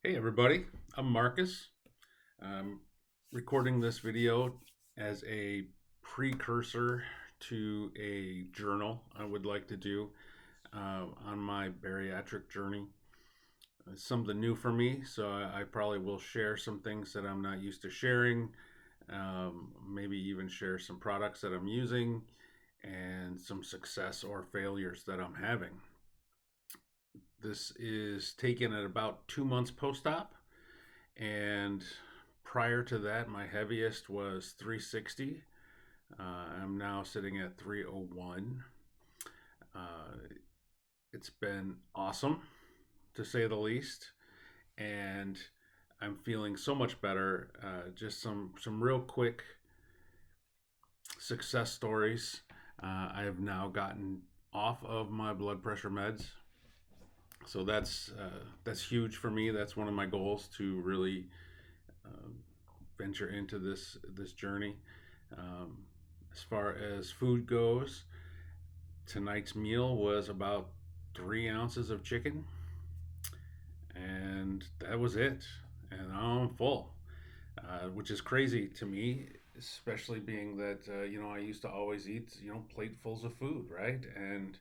Hey everybody, I'm Marcus. I'm recording this video as a precursor to a journal I would like to do on my bariatric journey. It's something new for me, so I probably will share some things that I'm not used to sharing, maybe even share some products that I'm using and some success or failures that I'm having. This is taken at about 2 months post-op. And prior to that, my heaviest was 360. I'm now sitting at 301. Uh, it's been awesome, to say the least. And I'm feeling so much better. Just some real quick success stories. I have now gotten off of my blood pressure meds, so that's huge for me. That's one of my goals, to really um, venture into this journey. Um, as far as food goes, tonight's meal was about 3 ounces of chicken, and that was it. And now I'm full, which is crazy to me, especially being that I used to always eat platefuls of food, right? And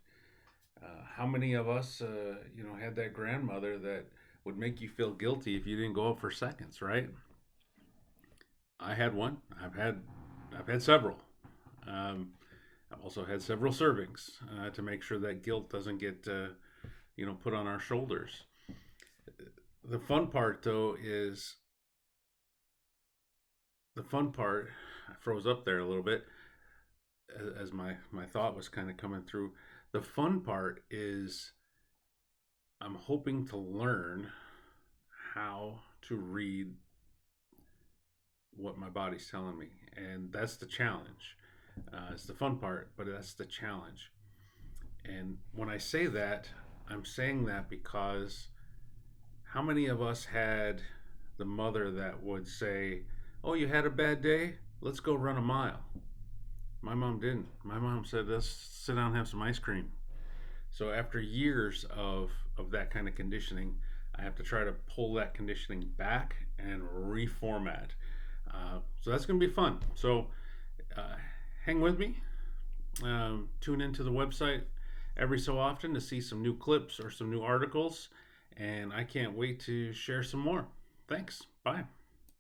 how many of us had that grandmother that would make you feel guilty if you didn't go up for seconds, right? I had one. I've had several. Um, I've also had several servings to make sure that guilt doesn't get put on our shoulders. The fun part, though, is the fun part. I froze up there a little bit as my thought was kind of coming through. The fun part is I'm hoping to learn how to read what my body's telling me, and that's the challenge. It's the fun part, but that's the challenge. And when I say that, I'm saying that because how many of us had the mother that would say, "Oh, you had a bad day? Let's go run a mile." My mom didn't. My mom said, "Let's sit down and have some ice cream." So after years of that kind of conditioning, I have to try to pull that conditioning back and reformat. So that's going to be fun. So uh, hang with me. Tune into the website every so often to see some new clips or some new articles. And I can't wait to share some more. Thanks. Bye.